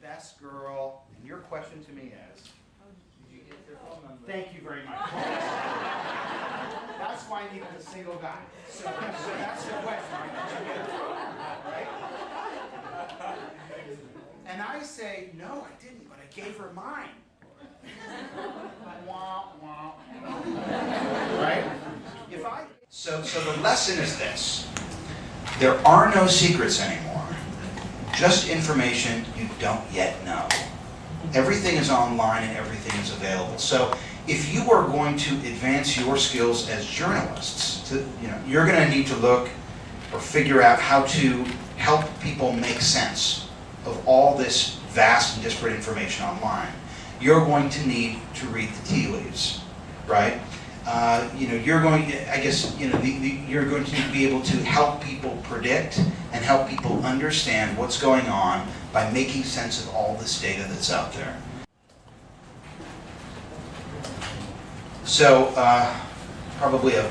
best girl, and your question to me is, Did you get their phone number? thank you very much. That's why I needed a single guy. So that's the question, right? Did you get their phone number, right? And I say, no, I didn't, but I gave her mine. Wah, wah. Right? So the lesson is this. There are no secrets anymore. Just information you don't yet know. Everything is online and everything is available. So if you are going to advance your skills as journalists, you're going to need to look or figure out how to help people make sense of all this vast and disparate information online. You're going to need to read the tea leaves, right? You're going to be able to help people predict and help people understand what's going on by making sense of all this data that's out there. So,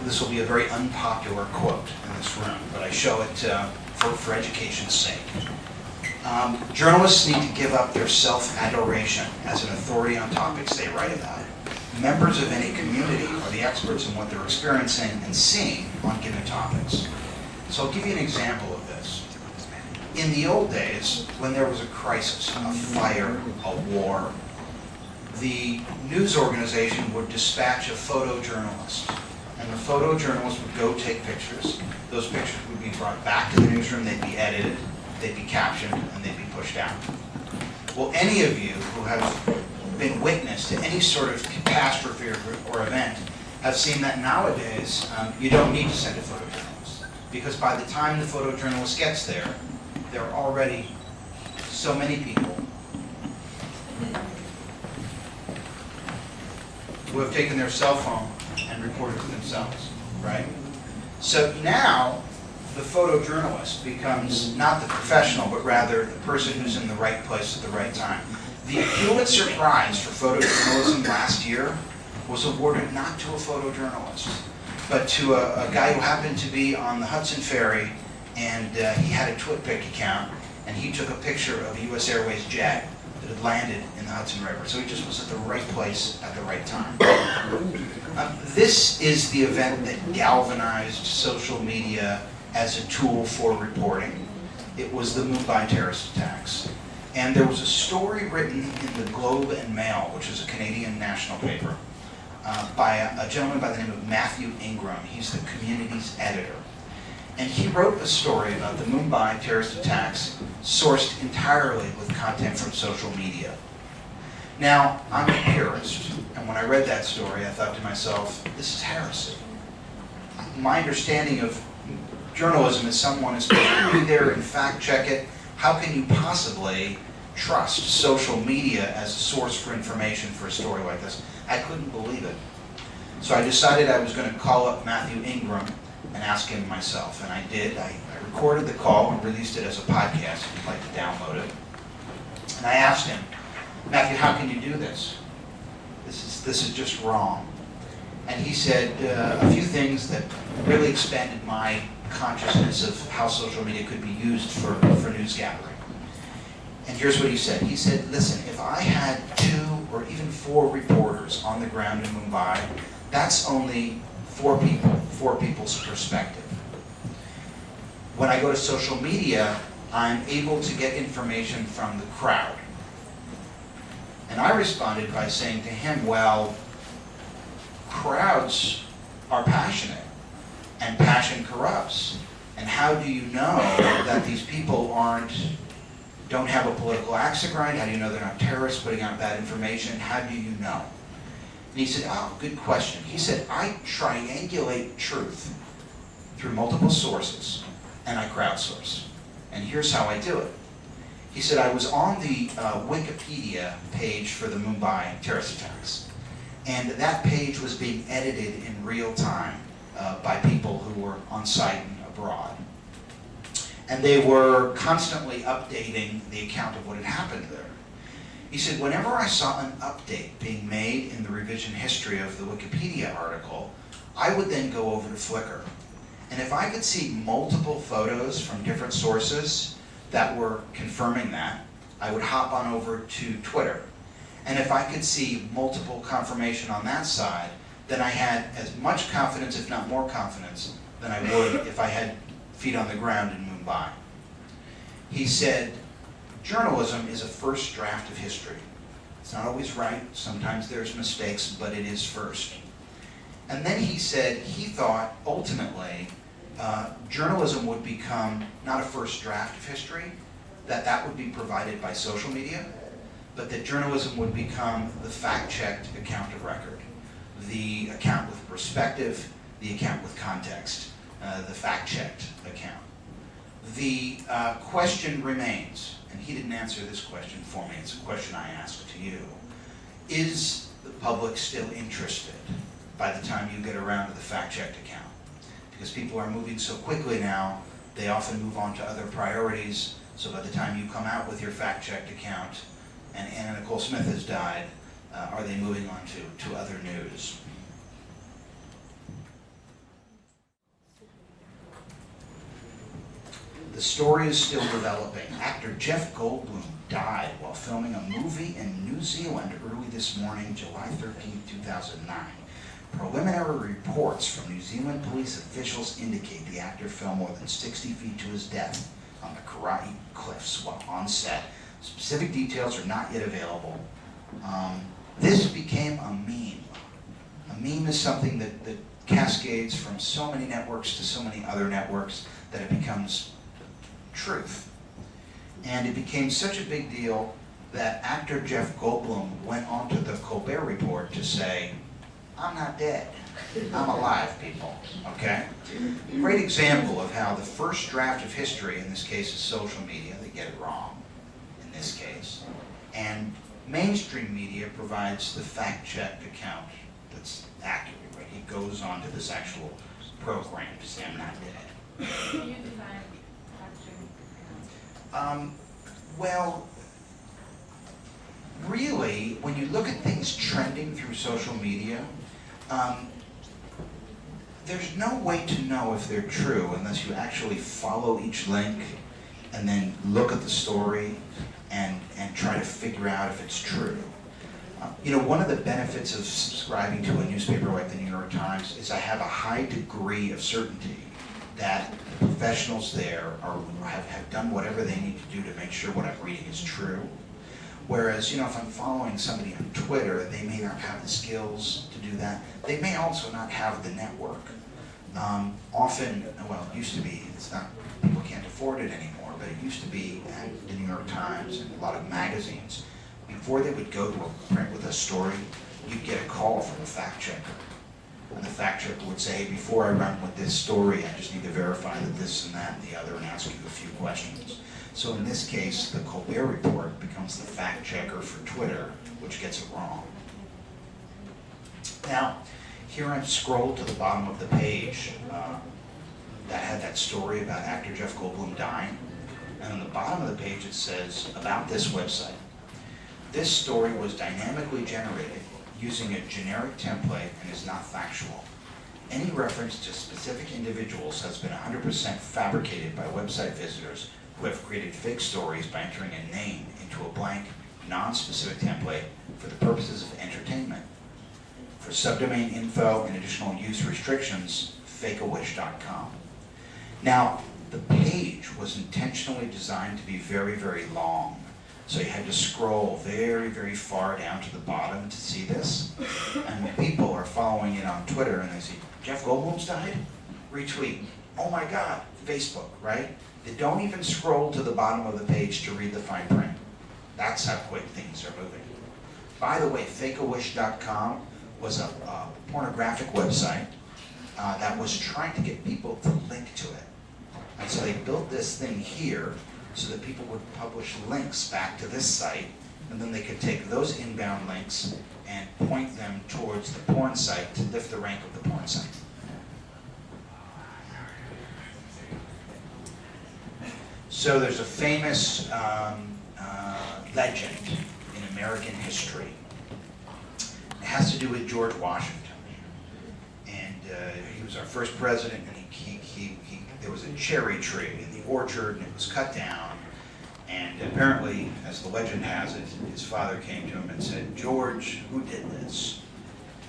this will be a very unpopular quote in this room, but I show it for education's sake. Journalists need to give up their self-adoration as an authority on topics they write about. Members of any community are the experts in what they're experiencing and seeing on given topics. So I'll give you an example of this. In the old days, when there was a crisis, a fire, a war, the news organization would dispatch a photojournalist. And the photojournalist would go take pictures. Those pictures would be brought back to the newsroom, they'd be edited, they'd be captioned, and they'd be pushed out. Well, any of you who have been witness to any sort of catastrophe or event have seen that nowadays you don't need to send a photojournalist, because by the time the photojournalist gets there, there are already so many people who have taken their cell phone and recorded it themselves, right? So now the photojournalist becomes not the professional, but rather the person who's in the right place at the right time. The Pulitzer Prize for photojournalism last year was awarded not to a photojournalist, but to a guy who happened to be on the Hudson Ferry, and he had a TwitPic account, and he took a picture of a U.S. Airways jet that had landed in the Hudson River. So he just was at the right place at the right time. This is the event that galvanized social media as a tool for reporting. It was the Mumbai terrorist attacks. And there was a story written in the Globe and Mail, which is a Canadian national paper, by a gentleman by the name of Matthew Ingram. He's the community's editor. And he wrote a story about the Mumbai terrorist attacks sourced entirely with content from social media. Now, I'm a purist, and when I read that story, I thought to myself, this is heresy. My understanding of journalism is someone is supposed to be there and fact check it. How can you possibly trust social media as a source for information for a story like this? I couldn't believe it. So I decided I was going to call up Matthew Ingram and ask him myself, and I did. I recorded the call and released it as a podcast if you'd like to download it. And I asked him, Matthew, how can you do this? This is just wrong. And he said a few things that really expanded my consciousness of how social media could be used for news gathering. And here's what he said. He said, listen, if I had 2 or even 4 reporters on the ground in Mumbai, that's only 4 people's perspective. When I go to social media, I'm able to get information from the crowd. And I responded by saying to him, well, crowds are passionate, and passion corrupts. And how do you know that these people don't have a political axe to grind? How do you know they're not terrorists putting out bad information? How do you know? And he said, oh, good question. He said, I triangulate truth through multiple sources, and I crowdsource. And here's how I do it. He said, I was on the Wikipedia page for the Mumbai terrorist attacks. And that page was being edited in real time by people who were on site and abroad. And they were constantly updating the account of what had happened there. He said, whenever I saw an update being made in the revision history of the Wikipedia article, I would then go over to Flickr. And if I could see multiple photos from different sources that were confirming that, I would hop on over to Twitter. And if I could see multiple confirmation on that side, then I had as much confidence, if not more confidence, than I would if I had feet on the ground in Mumbai. He said, journalism is a first draft of history. It's not always right, sometimes there's mistakes, but it is first. And then he said he thought, ultimately, journalism would become not a first draft of history, that would be provided by social media, but that journalism would become the fact-checked account of record, the account with perspective, the account with context, the fact-checked account. The question remains, and he didn't answer this question for me, it's a question I asked to you. Is the public still interested by the time you get around to the fact-checked account? Because people are moving so quickly now, they often move on to other priorities, so by the time you come out with your fact-checked account and Anna Nicole Smith has died, are they moving on to other news? The story is still developing. Actor Jeff Goldblum died while filming a movie in New Zealand early this morning, July 13, 2009. Preliminary reports from New Zealand police officials indicate the actor fell more than 60 feet to his death on the Karate Cliffs while on set. Specific details are not yet available. This became a meme. A meme is something that cascades from so many networks to so many other networks that it becomes truth. And it became such a big deal that actor Jeff Goldblum went onto the Colbert Report to say, I'm not dead, I'm alive, people, okay? Great example of how the first draft of history, in this case is social media, they get it wrong, in this case, and mainstream media provides the fact-checked account that's accurate, right? He goes on to this actual program to say, I'm not dead. Can you define fact-checking? Well, really, when you look at things trending through social media, there's no way to know if they're true unless you actually follow each link and then look at the story and try to figure out if it's true. You know, one of the benefits of subscribing to a newspaper like the New York Times is I have a high degree of certainty that the professionals there have done whatever they need to do to make sure what I'm reading is true. Whereas, you know, if I'm following somebody on Twitter, they may not have the skills to do that. They may also not have the network. Often, well, it used to be, it's not, people can't afford it anymore, but it used to be at the New York Times and a lot of magazines. Before they would go to a print with a story, you'd get a call from a fact checker. And the fact checker would say, hey, before I run with this story, I just need to verify that this and that and the other and ask you a few questions. So in this case, the Colbert Report becomes the fact checker for Twitter, which gets it wrong. Now, here I've scrolled to the bottom of the page that had that story about actor Jeff Goldblum dying. And on the bottom of the page it says, about this website. This story was dynamically generated using a generic template and is not factual. Any reference to specific individuals has been 100% fabricated by website visitors who have created fake stories by entering a name into a blank, non-specific template for the purposes of entertainment. For subdomain info and additional use restrictions, fakeawish.com. Now, the page was intentionally designed to be very, very long. So you had to scroll very, very far down to the bottom to see this. And when people are following it on Twitter and they see, Jeff Goldblum's died? Retweet. Oh my God, Facebook, right? They don't even scroll to the bottom of the page to read the fine print. That's how quick things are moving. By the way, fakeawish.com was a pornographic website that was trying to get people to link to it. And so they built this thing here so that people would publish links back to this site, and then they could take those inbound links and point them towards the porn site to lift the rank of the porn site. So there's a famous legend in American history. It has to do with George Washington. And he was our first president, and there was a cherry tree in the orchard, and it was cut down. And apparently, as the legend has it, his father came to him and said, "George, who did this?"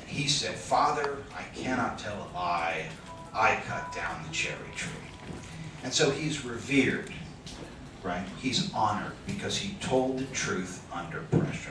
And he said, "Father, I cannot tell a lie. I cut down the cherry tree." And so he's revered, right? He's honored because he told the truth under pressure.